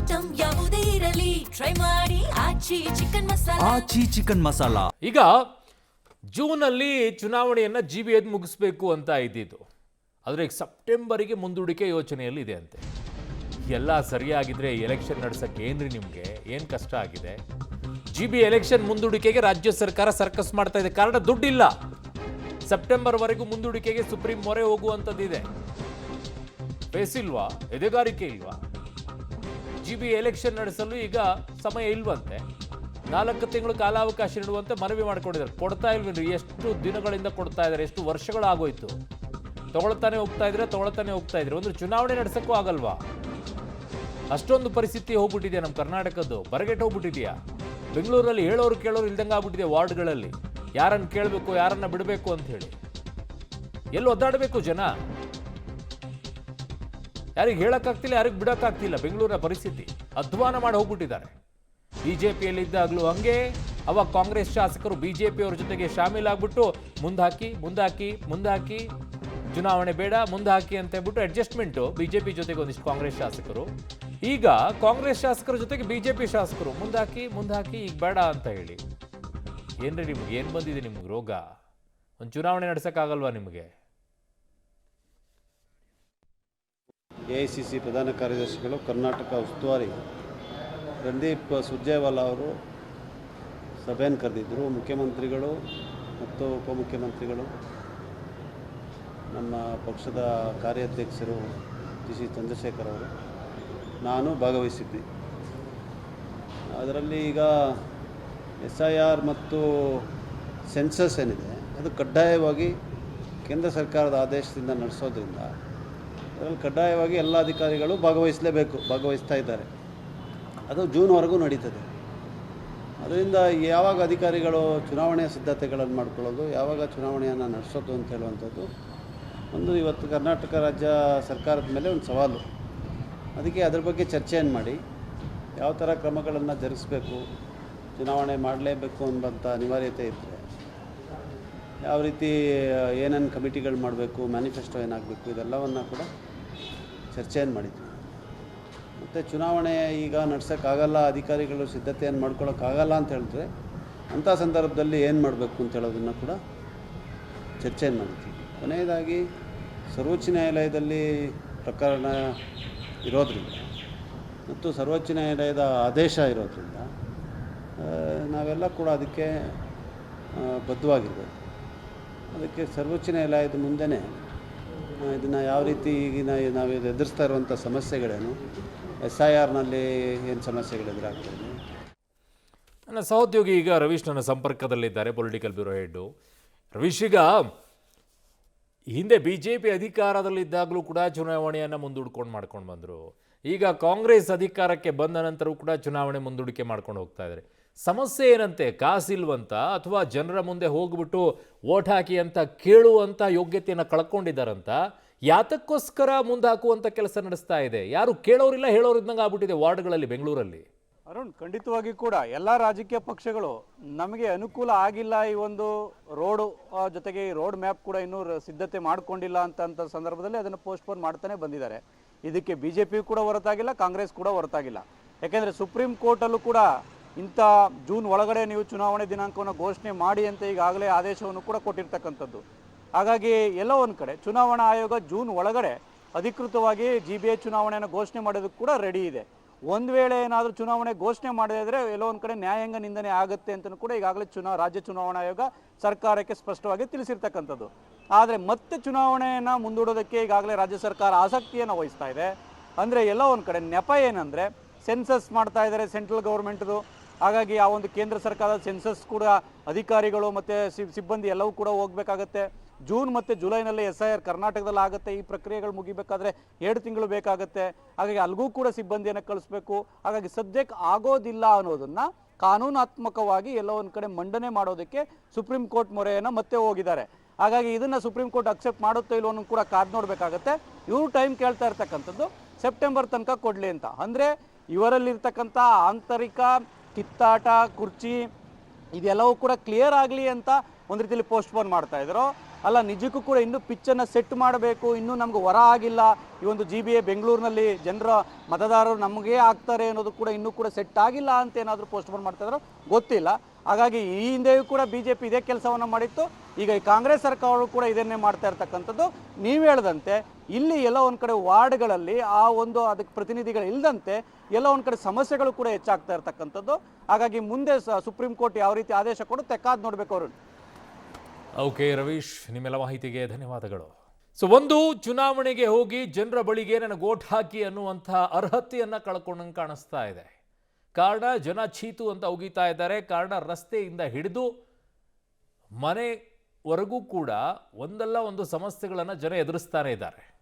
Item ಯಾವುದೇ ಇರಲಿ try ಮಾಡಿ ಆಚಿ ಚಿಕನ್ ಮಸಾಲಾ. ಈಗ ಜೂನಲ್ಲಿ ಚುನಾವಣೆಯನ್ನು GBA ಮುಗಿಸ್ಬೇಕು ಅಂತ ಇದ್ದಿದ್ದು, ಆದರೆ ಸೆಪ್ಟೆಂಬರಿಗೆ ಮುಂದೂಡಿಕೆ ಯೋಚನೆಯಲ್ಲಿ ಇದೆ ಅಂತೆ. ಎಲ್ಲ ಸರಿಯಾಗಿದ್ರೆ ಎಲೆಕ್ಷನ್ ನಡೆಸಕ್ಕೆ ಏನ್ರಿ ನಿಮಗೆ ಏನು ಕಷ್ಟ ಆಗಿದೆ? GBA ಎಲೆಕ್ಷನ್ ಮುಂದೂಡಿಕೆಗೆ ರಾಜ್ಯ ಸರ್ಕಾರ ಸರ್ಕಸ್ ಮಾಡ್ತಾ ಇದೆ. ಕಾರಣ ದುಡ್ಡಿಲ್ಲ. ಸೆಪ್ಟೆಂಬರ್ವರೆಗೂ ಮುಂದೂಡಿಕೆಗೆ ಸುಪ್ರೀಂ ಮೊರೆ ಹೋಗುವಂಥದ್ದಿದೆ. ಪೇಸ್ ಇಲ್ವಾ? ಎದೆಗಾರಿಕೆ ಇಲ್ವಾ? GBA ಎಲೆಕ್ಷನ್ ನಡೆಸಲು ಈಗ ಸಮಯ ಇಲ್ವಂತೆ. 4 ತಿಂಗಳು ಕಾಲಾವಕಾಶ ನೀಡುವಂತೆ ಮನವಿ ಮಾಡಿಕೊಂಡಿದ್ದಾರೆ. ಕೊಡ್ತಾ ಇಲ್ವೇನ್ರಿ? ಎಷ್ಟು ದಿನಗಳಿಂದ ಕೊಡ್ತಾ ಇದ್ದಾರೆ? ಎಷ್ಟು ವರ್ಷಗಳಾಗೋಯ್ತು? ತಗೊಳ್ತಾನೆ ಹೋಗ್ತಾ ಇದ್ರೆ ಒಂದು ಚುನಾವಣೆ ನಡೆಸಕ್ಕೂ ಆಗಲ್ವಾ? ಅಷ್ಟೊಂದು ಪರಿಸ್ಥಿತಿ ಹೋಗ್ಬಿಟ್ಟಿದೆ ನಮ್ಮ ಕರ್ನಾಟಕದ್ದು. ಬರಗೆಟ್ಟು ಹೋಗ್ಬಿಟ್ಟಿದೆಯಾ? ಬೆಂಗಳೂರಲ್ಲಿ ಹೇಳೋರು ಕೇಳೋರು ಇಲ್ದಂಗೆ ಆಗ್ಬಿಟ್ಟಿದೆ. ವಾರ್ಡ್ಗಳಲ್ಲಿ ಯಾರನ್ನು ಕೇಳಬೇಕು, ಯಾರನ್ನ ಬಿಡಬೇಕು ಅಂತ ಹೇಳಿ ಎಲ್ಲಿ ಒದ್ದಾಡಬೇಕು ಜನ? ಯಾರಿಗೆ ಹೇಳಕ್ಕಾಗ್ತಿಲ್ಲ, ಯಾರಿಗೆ ಬಿಡೋಕ್ಕಾಗ್ತಿಲ್ಲ. ಬೆಂಗಳೂರಿನ ಪರಿಸ್ಥಿತಿ ಅಧ್ವಾನ ಮಾಡಿ ಹೋಗ್ಬಿಟ್ಟಿದ್ದಾರೆ. ಬಿಜೆಪಿಯಲ್ಲಿದ್ದಾಗಲೂ ಹಂಗೆ, ಅವಾಗ ಕಾಂಗ್ರೆಸ್ ಶಾಸಕರು ಬಿಜೆಪಿಯವರ ಜೊತೆಗೆ ಶಾಮೀಲಾಗ್ಬಿಟ್ಟು ಮುಂದಾಕಿ ಚುನಾವಣೆ ಬೇಡ ಮುಂದಾಕಿ ಅಂತ ಹೇಳ್ಬಿಟ್ಟು ಅಡ್ಜಸ್ಟ್ಮೆಂಟು ಬಿಜೆಪಿ ಜೊತೆಗೆ ಒಂದಿಷ್ಟು ಕಾಂಗ್ರೆಸ್ ಶಾಸಕರು. ಈಗ ಕಾಂಗ್ರೆಸ್ ಶಾಸಕರ ಜೊತೆಗೆ ಬಿಜೆಪಿ ಶಾಸಕರು ಮುಂದಾಕಿ ಈಗ ಬೇಡ ಅಂತ ಹೇಳಿ. ಏನ್ರಿ ನಿಮ್ಗೆ ಏನು ಬಂದಿದೆ? ನಿಮ್ಗೆ ರೋಗ? ಒಂದು ಚುನಾವಣೆ ನಡೆಸೋಕ್ಕಾಗಲ್ವಾ ನಿಮಗೆ? AICC ಪ್ರಧಾನ ಕಾರ್ಯದರ್ಶಿಗಳು, ಕರ್ನಾಟಕ ಉಸ್ತುವಾರಿ ರಣದೀಪ್ ಸುರ್ಜೇವಾಲಾ ಅವರು ಸಭೆಯನ್ನು ಕರೆದಿದ್ದರು. ಮುಖ್ಯಮಂತ್ರಿಗಳು ಮತ್ತು ಉಪಮುಖ್ಯಮಂತ್ರಿಗಳು, ನಮ್ಮ ಪಕ್ಷದ ಕಾರ್ಯಾಧ್ಯಕ್ಷರು TC ಚಂದ್ರಶೇಖರ್ ಅವರು, ನಾನು ಭಾಗವಹಿಸಿದ್ದೆ. ಅದರಲ್ಲಿ ಈಗ SIR ಮತ್ತು ಸೆನ್ಸಸ್ ಏನಿದೆ ಅದು ಕಡ್ಡಾಯವಾಗಿ ಕೇಂದ್ರ ಸರ್ಕಾರದ ಆದೇಶದಿಂದ ನಡೆಸೋದ್ರಿಂದ ಅದರಲ್ಲಿ ಕಡ್ಡಾಯವಾಗಿ ಎಲ್ಲ ಅಧಿಕಾರಿಗಳು ಭಾಗವಹಿಸ್ತಾ ಇದ್ದಾರೆ. ಅದು ಜೂನ್ವರೆಗೂ ನಡೀತದೆ. ಅದರಿಂದ ಯಾವಾಗ ಅಧಿಕಾರಿಗಳು ಚುನಾವಣೆಯ ಸಿದ್ಧತೆಗಳನ್ನು ಮಾಡ್ಕೊಳ್ಳೋದು, ಯಾವಾಗ ಚುನಾವಣೆಯನ್ನು ನಡೆಸೋದು ಅಂತ ಹೇಳುವಂಥದ್ದು ಒಂದು ಇವತ್ತು ಕರ್ನಾಟಕ ರಾಜ್ಯ ಸರ್ಕಾರದ ಮೇಲೆ ಒಂದು ಸವಾಲು. ಅದಕ್ಕೆ ಅದ್ರ ಬಗ್ಗೆ ಚರ್ಚೆಯನ್ನು ಮಾಡಿ ಯಾವ ಥರ ಕ್ರಮಗಳನ್ನು ಜರುಗಿಸ್ಬೇಕು, ಚುನಾವಣೆ ಮಾಡಲೇಬೇಕು ಅನ್ನೋಂಥ ಅನಿವಾರ್ಯತೆ ಇದ್ದರೆ ಯಾವ ರೀತಿ ಏನೇನು ಕಮಿಟಿಗಳು ಮಾಡಬೇಕು, ಮ್ಯಾನಿಫೆಸ್ಟೋ ಏನಾಗಬೇಕು, ಇದೆಲ್ಲವನ್ನು ಕೂಡ ಚರ್ಚೆಯನ್ನು ಮಾಡಿದ್ವಿ. ಮತ್ತು ಚುನಾವಣೆ ಈಗ ನಡೆಸೋಕ್ಕಾಗಲ್ಲ, ಅಧಿಕಾರಿಗಳು ಸಿದ್ಧತೆಯನ್ನು ಮಾಡ್ಕೊಳ್ಳೋಕ್ಕಾಗಲ್ಲ ಅಂತ ಹೇಳಿದ್ರೆ ಅಂಥ ಸಂದರ್ಭದಲ್ಲಿ ಏನು ಮಾಡಬೇಕು ಅಂತ ಹೇಳೋದನ್ನು ಕೂಡ ಚರ್ಚೆಯನ್ನು ಮಾಡಿದ್ವಿ. ಕೊನೆಯದಾಗಿ ಸರ್ವೋಚ್ಚ ನ್ಯಾಯಾಲಯದಲ್ಲಿ ಪ್ರಕರಣ ಇರೋದರಿಂದ ಮತ್ತು ಸರ್ವೋಚ್ಚ ನ್ಯಾಯಾಲಯದ ಆದೇಶ ಇರೋದರಿಂದ ನಾವೆಲ್ಲ ಕೂಡ ಅದಕ್ಕೆ ಬದ್ಧವಾಗಿರಬೇಕು. ಅದಕ್ಕೆ ಸರ್ವೋಚ್ಚ ನ್ಯಾಯಾಲಯದ ಮುಂದೆನೇ ಇದನ್ನು ಯಾವ ರೀತಿ ಈಗಿನ ನಾವು ಎದುರಿಸ್ತಾ ಇರುವಂಥ ಸಮಸ್ಯೆಗಳೇನು, SIRನಲ್ಲಿ ಏನು ಸಮಸ್ಯೆಗಳು ಎದುರಾಗ್ತದೆ. ನನ್ನ ಸಹೋದ್ಯೋಗಿ ಈಗ ರವೀಶ್ ನನ್ನ ಸಂಪರ್ಕದಲ್ಲಿದ್ದಾರೆ, ಪೊಲಿಟಿಕಲ್ ಬ್ಯೂರೋ ಹೆಡ್ಡು. ರವೀಶ್, ಈಗ ಹಿಂದೆ BJP ಅಧಿಕಾರದಲ್ಲಿದ್ದಾಗಲೂ ಕೂಡ ಚುನಾವಣೆಯನ್ನು ಮಾಡ್ಕೊಂಡು ಬಂದರು. ಈಗ ಕಾಂಗ್ರೆಸ್ ಅಧಿಕಾರಕ್ಕೆ ಬಂದ ನಂತರವೂ ಕೂಡ ಚುನಾವಣೆ ಮುಂದೂಡಿಕೆ ಮಾಡ್ಕೊಂಡು ಹೋಗ್ತಾ ಇದ್ದಾರೆ. ಸಮಸ್ಯೆ ಏನಂತೆ? ಕಾಸಿಲ್ವಂತ ಅಥವಾ ಜನರ ಮುಂದೆ ಹೋಗ್ಬಿಟ್ಟು ವೋಟ್ ಹಾಕಿ ಅಂತ ಕೇಳುವಂಥ ಯೋಗ್ಯತೆಯನ್ನು ಕಳ್ಕೊಂಡಿದ್ದಾರಂತ? ಯಾತಕ್ಕೋಸ್ಕರ ಮುಂದಾಕುವಂಥ ಕೆಲಸ ನಡೆಸ್ತಾ ಇದೆ? ಯಾರು ಕೇಳೋರಿಲ್ಲ, ಹೇಳೋರಿದ್ದಂಗೆ ಆಗ್ಬಿಟ್ಟಿದೆ ವಾರ್ಡ್ಗಳಲ್ಲಿ ಬೆಂಗಳೂರಲ್ಲಿ. ಅರುಣ್, ಖಂಡಿತವಾಗಿ ಕೂಡ ಎಲ್ಲ ರಾಜಕೀಯ ಪಕ್ಷಗಳು ನಮಗೆ ಅನುಕೂಲ ಆಗಿಲ್ಲ, ಈ ಒಂದು ರೋಡು ಜೊತೆಗೆ ಈ ರೋಡ್ ಮ್ಯಾಪ್ ಕೂಡ ಇನ್ನೂ ಸಿದ್ಧತೆ ಮಾಡಿಕೊಂಡಿಲ್ಲ ಅಂತ ಸಂದರ್ಭದಲ್ಲಿ ಅದನ್ನು ಪೋಸ್ಟ್ಪೋನ್ ಮಾಡ್ತಾನೆ ಬಂದಿದ್ದಾರೆ. ಇದಕ್ಕೆ BJP ಕೂಡ ಹೊರತಾಗಿಲ್ಲ, ಕಾಂಗ್ರೆಸ್ ಕೂಡ ಹೊರತಾಗಿಲ್ಲ. ಯಾಕೆಂದರೆ ಸುಪ್ರೀಂ ಕೋರ್ಟಲ್ಲೂ ಕೂಡ ಇಂಥ ಜೂನ್ ಒಳಗಡೆ ನೀವು ಚುನಾವಣೆ ದಿನಾಂಕವನ್ನು ಘೋಷಣೆ ಮಾಡಿ ಅಂತ ಈಗಾಗಲೇ ಆದೇಶವನ್ನು ಕೂಡ ಕೊಟ್ಟಿರ್ತಕ್ಕಂಥದ್ದು. ಹಾಗಾಗಿ ಎಲ್ಲೋ ಒಂದು ಕಡೆ ಚುನಾವಣಾ ಆಯೋಗ ಜೂನ್ ಒಳಗಡೆ ಅಧಿಕೃತವಾಗಿ GBA ಚುನಾವಣೆಯನ್ನು ಘೋಷಣೆ ಮಾಡೋದಕ್ಕೆ ಕೂಡ ರೆಡಿ ಇದೆ. ಒಂದು ವೇಳೆ ಏನಾದರೂ ಚುನಾವಣೆ ಘೋಷಣೆ ಮಾಡದಿದ್ದರೆ ಎಲ್ಲೋ ಒಂದು ಕಡೆ ನ್ಯಾಯಾಂಗ ನಿಂದನೆ ಆಗುತ್ತೆ ಅಂತಲೂ ಕೂಡ ಈಗಾಗಲೇ ರಾಜ್ಯ ಚುನಾವಣಾ ಆಯೋಗ ಸರ್ಕಾರಕ್ಕೆ ಸ್ಪಷ್ಟವಾಗಿ ತಿಳಿಸಿರ್ತಕ್ಕಂಥದ್ದು. ಆದರೆ ಮತ್ತೆ ಚುನಾವಣೆಯನ್ನು ಮುಂದೂಡೋದಕ್ಕೆ ಈಗಾಗಲೇ ರಾಜ್ಯ ಸರ್ಕಾರ ಆಸಕ್ತಿಯನ್ನು ವಹಿಸ್ತಾ ಇದೆ. ಅಂದರೆ ಎಲ್ಲೋ ಒಂದು ಕಡೆ ನೆಪ ಏನಂದರೆ ಸೆನ್ಸಸ್ ಮಾಡ್ತಾ ಇದ್ದಾರೆ ಸೆಂಟ್ರಲ್ ಗೌರ್ಮೆಂಟ್ದು. ಹಾಗಾಗಿ ಆ ಒಂದು ಕೇಂದ್ರ ಸರ್ಕಾರದ ಸೆನ್ಸಸ್ ಕೂಡ ಅಧಿಕಾರಿಗಳು ಮತ್ತು ಸಿಬ್ಬಂದಿ ಎಲ್ಲವೂ ಕೂಡ ಹೋಗಬೇಕಾಗತ್ತೆ. ಜೂನ್ ಮತ್ತು ಜುಲೈನಲ್ಲಿ SIR ಕರ್ನಾಟಕದಲ್ಲಿ ಆಗುತ್ತೆ. ಈ ಪ್ರಕ್ರಿಯೆಗಳು ಮುಗಿಬೇಕಾದ್ರೆ 2 ತಿಂಗಳು ಬೇಕಾಗುತ್ತೆ. ಹಾಗಾಗಿ ಅಲ್ಲಿಗೂ ಕೂಡ ಸಿಬ್ಬಂದಿಯನ್ನು ಕಳಿಸ್ಬೇಕು. ಹಾಗಾಗಿ ಸದ್ಯಕ್ಕೆ ಆಗೋದಿಲ್ಲ ಅನ್ನೋದನ್ನು ಕಾನೂನಾತ್ಮಕವಾಗಿ ಎಲ್ಲೋ ಒಂದು ಕಡೆ ಮಂಡನೆ ಮಾಡೋದಕ್ಕೆ ಸುಪ್ರೀಂ ಕೋರ್ಟ್ ಮೊರೆಯನ್ನು ಮತ್ತೆ ಹೋಗಿದ್ದಾರೆ. ಹಾಗಾಗಿ ಇದನ್ನು ಸುಪ್ರೀಂ ಕೋರ್ಟ್ ಅಕ್ಸೆಪ್ಟ್ ಮಾಡುತ್ತೋ ಇಲ್ಲೋ ಅನ್ನೋ ಕೂಡ ಕಾದು ನೋಡಬೇಕಾಗತ್ತೆ. ಇವರು ಟೈಮ್ ಕೇಳ್ತಾ ಇರ್ತಕ್ಕಂಥದ್ದು ಸೆಪ್ಟೆಂಬರ್ ತನಕ ಕೊಡಲಿ ಅಂತ. ಅಂದರೆ ಇವರಲ್ಲಿರ್ತಕ್ಕಂಥ ಆಂತರಿಕ ಕಿತ್ತಾಟ, ಕುರ್ಚಿ ಇದೆಲ್ಲವೂ ಕೂಡ ಕ್ಲಿಯರ್ ಆಗಲಿ ಅಂತ ಒಂದು ರೀತಿಯಲ್ಲಿ ಪೋಸ್ಟ್ಪೋನ್ ಮಾಡ್ತಾ ಇದ್ರು. ಅಲ್ಲ ನಿಜಕ್ಕೂ ಕೂಡ ಇನ್ನೂ ಪಿಚ್ಚನ್ನು ಸೆಟ್ ಮಾಡಬೇಕು, ಇನ್ನೂ ನಮ್ಗೆ ವರ ಆಗಿಲ್ಲ, ಈ ಒಂದು GBA ಬೆಂಗಳೂರಿನಲ್ಲಿ ಜನರ ಮತದಾರರು ನಮಗೆ ಆಗ್ತಾರೆ ಅನ್ನೋದು ಕೂಡ ಇನ್ನೂ ಕೂಡ ಸೆಟ್ ಆಗಿಲ್ಲ ಅಂತ ಏನಾದರೂ ಪೋಸ್ಟ್ಪೋನ್ ಮಾಡ್ತಾ ಇದ್ದಾರೋ ಗೊತ್ತಿಲ್ಲ. ಹಾಗಾಗಿ ಈ ಹಿಂದೆಯೂ ಕೂಡ BJP ಇದೇ ಕೆಲಸವನ್ನು ಮಾಡಿತ್ತು, ಈಗ ಈ ಕಾಂಗ್ರೆಸ್ ಸರ್ಕಾರವು ಕೂಡ ಇದನ್ನೇ ಮಾಡ್ತಾ ಇರ್ತಕ್ಕಂಥದ್ದು. ನೀವು ಹೇಳ್ದಂತೆ ಇಲ್ಲಿ ಎಲ್ಲ ಒಂದು ಕಡೆ ವಾರ್ಡ್ಗಳಲ್ಲಿ ಆ ಒಂದು ಅದಕ್ಕೆ ಪ್ರತಿನಿಧಿಗಳು ಇಲ್ಲದಂತೆ ಎಲ್ಲ ಒಂದು ಕಡೆ ಸಮಸ್ಯೆಗಳು ಕೂಡ ಹೆಚ್ಚಾಗ್ತಾ ಇರ್ತಕ್ಕಂಥದ್ದು. ಹಾಗಾಗಿ ಮುಂದೆ ಸುಪ್ರೀಂ ಕೋರ್ಟ್ ಯಾವ ರೀತಿ ಆದೇಶ ಕೊಡುತ್ತೆ ಕಾದು ನೋಡಬೇಕು ಅವರು. ಓಕೆ ರವೀಶ್, ನಿಮ್ಮೆಲ್ಲ ಮಾಹಿತಿಗೆ ಧನ್ಯವಾದಗಳು. ಸೊ ಒಂದು ಚುನಾವಣೆಗೆ ಹೋಗಿ ಜನರ ಬಳಿಗೆ ನನಗೆ ಓಟ್ ಹಾಕಿ ಅನ್ನುವಂಥ ಅರ್ಹತೆಯನ್ನು ಕಳ್ಕೊಂಡಂಗೆ ಕಾಣಿಸ್ತಾ ಇದೆ. ಕಾರಣ ಜನ ಚೀತು ಅಂತ ಉಗಿತಾ ಇದ್ದಾರೆ. ಕಾರಣ ರಸ್ತೆಯಿಂದ ಹಿಡಿದು ಮನೆವರೆಗೂ ಕೂಡ ಒಂದಲ್ಲ ಒಂದು ಸಮಸ್ಯೆಗಳನ್ನು ಜನ ಎದುರಿಸ್ತಾನೆ ಇದ್ದಾರೆ.